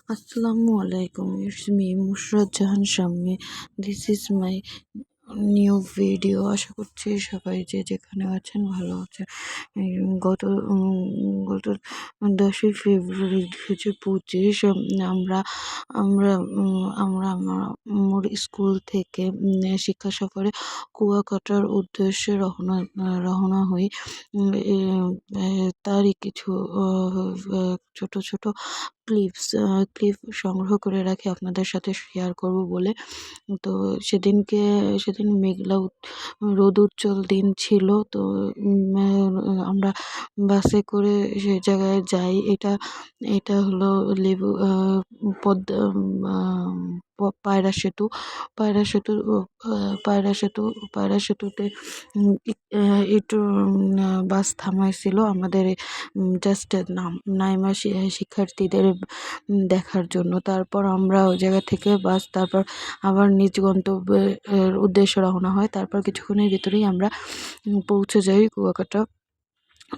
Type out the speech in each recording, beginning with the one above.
Assalamu alaikum. It's me, Mushrat Jahan Shammi. This is my new video. আশা করছি সবাই যে যেখানে আছেন ভালো আছেন। এই গত গত 10ই ফেব্রুয়ারি 2025 আমরা আমরা আমরা আমার মোর স্কুল থেকে শিক্ষা সফরে কুয়াকাটার উদ্দেশ্যে রওনা হই। এ তারই কিছু ছোট ছোট ক্লিপ সংগ্রহ করে রাখি আপনাদের সাথে শেয়ার করব বলে। তো সেদিন মেঘলা রোদ উজ্জ্বল দিন ছিল। তো আমরা বাসে করে সে জায়গায় যাই। এটা এটা হলো লেবু পদ্মা পায়রা সেতু। পায়রা সেতু পায়রা সেতু পায়রা সেতুতে একটু বাস থামাইছিল আমাদের জাস্ট নাইমা শিক্ষার্থীদের দেখার জন্য। তারপর আমরা ওই জায়গা থেকে তারপর আবার নিজ গন্তব্যের উদ্দেশ্যে রওনা হয়। তারপর কিছুক্ষণের ভিতরেই আমরা পৌঁছে যাই কুয়াকাটা।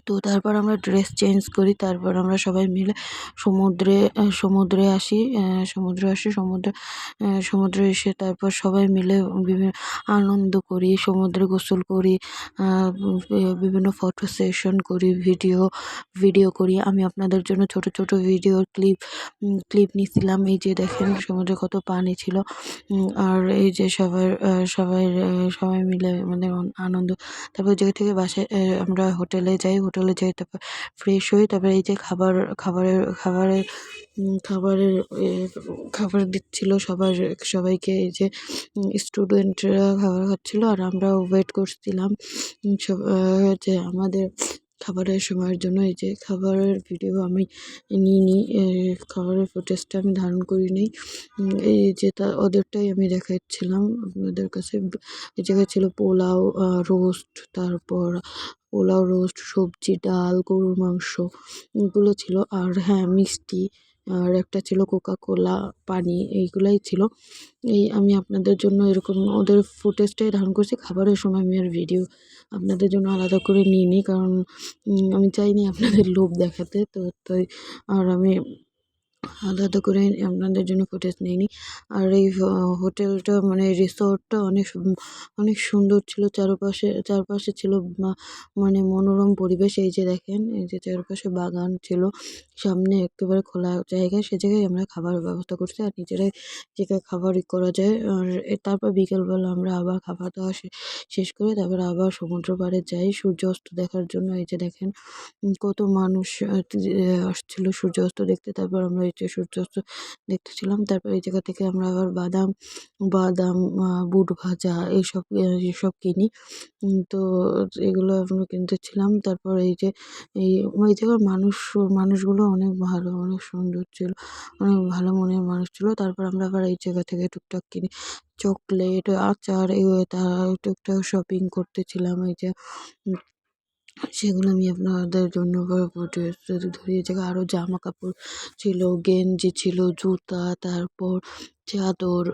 তো তারপর আমরা ড্রেস চেঞ্জ করি। তারপর আমরা সবাই মিলে সমুদ্রে আসি। সমুদ্রে এসে তারপর সবাই মিলে বিভিন্ন আনন্দ করি, সমুদ্রে গোসল করি, বিভিন্ন ফটো সেশন করি, ভিডিও করি। আমি আপনাদের জন্য ছোট ছোট ভিডিও ক্লিপ নিছিলাম। এই যে দেখেন সমুদ্রে কত পানি ছিল। আর এই যে সবাই মিলে আমাদের আনন্দ। তারপর ওই জায়গা থেকে বাসায় আমরা হোটেলে যাই। তারপর ফ্রেশ হই। তারপরে এই যে খাবার দিচ্ছিল সবাইকে। এই যে স্টুডেন্টরা খাবার খাচ্ছিল আর আমরা ওয়েট করছিলাম যে আমাদের খাবারের সময়ের জন্য। এই যে খাবারের ভিডিও আমি নিইনি, খাবারের ফুটেজটা আমি ধারণ করিনি। এই যে ওদেরটাই আমি দেখাচ্ছিলাম আপনাদের কাছে। এই জায়গায় ছিল পোলাও, রোস্ট, সবজি, ডাল, গরুর মাংস এগুলো ছিল। আর হ্যাঁ, মিষ্টি, আর একটা ছিল কোকা-কোলা পানি, এইগুলাই ছিল। আমি আপনাদের জন্য এরকম ওদের ফুটেজটাই ধারণ করছি। খাবারের সময় আমি আর ভিডিও আপনাদের জন্য আলাদা করে নিইনি, কারণ আমি চাইনি আপনাদের লোভ দেখাতে। তো তাই আর আমি আলাদা করে আপনাদের জন্য ফুটেজ নিইনি। আর এই হোটেলটা মানে রিসর্টটা অনেক সুন্দর ছিল। চারপাশে ছিল মানে মনোরম পরিবেশ। এই যে দেখেন, এই যে চারপাশে বাগান ছিল, সামনে একেবারে খোলা জায়গা। সে জায়গায় আমরা খাবারের ব্যবস্থা করছি আর নিজেরাই যেখানে খাবার করা যায়। আর তারপর বিকেলবেলা আমরা আবার খাওয়া দাওয়া শেষ করে তারপর আবার সমুদ্র পাড়ে যাই সূর্যাস্ত দেখার জন্য। এই যে দেখেন কত মানুষ আসছিল সূর্যাস্ত দেখতে। তারপর আমরা এই যে সূর্যাস্ত দেখতেছিলাম। তারপর এই জায়গা থেকে আমরা আবার বাদাম, বুট ভাজা এসব কিনি। তো এগুলো আমরা কিনতেছিলাম। তারপর এই যে ওই জায়গার মানুষগুলো অনেক ভালো, অনেক সুন্দর ছিল, অনেক ভালো মনের মানুষ ছিল। তারপর আমরা আবার এই জায়গা থেকে টুকটাক কিনি, চকলেট, আচার, টুকটাক শপিং করতেছিলাম। এই যে সেগুলো আমি আপনাদের জন্য ধরিয়ে জায়গায় আরও জামা কাপড় ছিল, গেঞ্জি ছিল, জুতা, তারপর চাদর,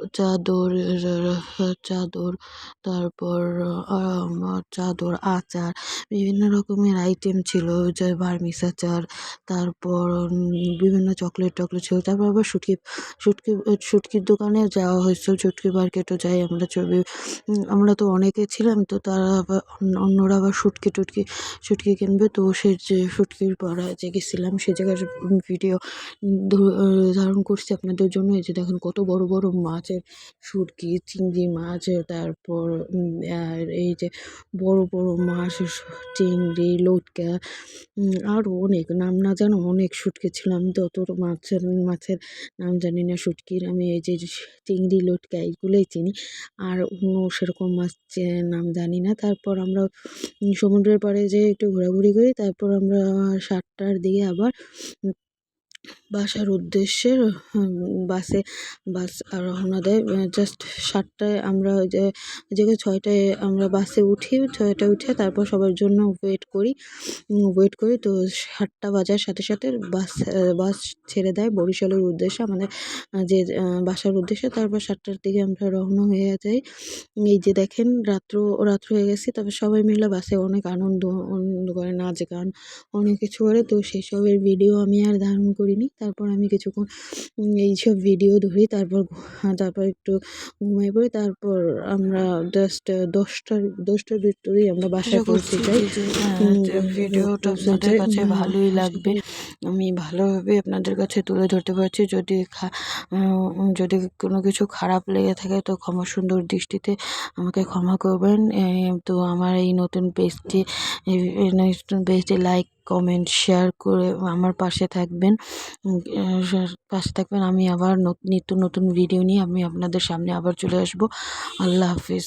তারপর চাদর, আচার, বিভিন্ন রকমের আইটেম ছিল, যে বার্মিস আচার, তারপর বিভিন্ন চকলেট ছিল। তারপর আবার শুটকির দোকানে যাওয়া হয়েছিল, শুটকি মার্কেটও যাই আমরা। আমরা তো অনেকে ছিলাম, তো তারা আবার অন্যরা আবার শুটকি কিনবে। তো সে যে শুটকির পাড়ায় যে গেছিলাম সে জায়গার ভিডিও ধারণ করছি আপনাদের জন্য। এই যে দেখেন কত বড় বড় মাছের শুটকি, চিংড়ি মাছ, তারপর আর এই যে বড় বড় মাছ, চিংড়ি, লটকা, আরও অনেক নাম না জানো অনেক শুটকি ছিল। আমি তো অত মাছের নাম জানি না শুটকির। আমি এই যে চিংড়ি, লটকা এইগুলোই চিনি, আর অন্য সেরকম মাছের নাম জানি না। তারপর আমরা সমুদ্রের পাড়ে যেয়ে একটু ঘোরাঘুরি করি। তারপর আমরা 7টার দিকে আবার বাসার উদ্দেশ্যে বাস রওনা দেয়। জাস্ট 7টায় আমরা ওই জায়গায় 6টায় আমরা বাসে উঠি। 6টায় উঠে তারপর সবার জন্য ওয়েট করি। তো 7টা বাজার সাথে সাথে বাস ছেড়ে দেয় বরিশালের উদ্দেশ্যে, আমাদের যে বাসার উদ্দেশ্যে। তারপর 7টার দিকে আমরা রওনা হয়ে যাই। এই যে দেখেন রাত্র হয়ে গেছে। তারপর সবাই মিলে বাসে অনেক আনন্দ করে, নাচ গান অনেক কিছু করে। তো সেসবের ভিডিও আমি আর ধারণ করি করিনি। তারপর আমি কিছুক্ষণ এইসব ভিডিও ধরি, তারপর একটু ঘুমিয়ে পড়ি। তারপর আমরা জাস্ট 10টার ভিতরেই আমরা বাসায় পৌঁছে যাই। ভিডিওটা পৌঁছে আপনাদের যাই। কাছে ভালোই আশা লাগবে, করি আমি ভালোভাবে আপনাদের কাছে তুলে ধরতে পারছি। যদি কোনো কিছু খারাপ লেগে থাকে তো ক্ষমা সুন্দর দৃষ্টিতে আমাকে ক্ষমা করবেন। তো আমার এই নতুন পেজটি লাইক, কমেন্ট, শেয়ার করে আমার পাশে থাকবেন। আমি আবার নিত্য নতুন ভিডিও নিয়ে আমি আপনাদের সামনে আবার চলে আসবো। আল্লাহ হাফিজ।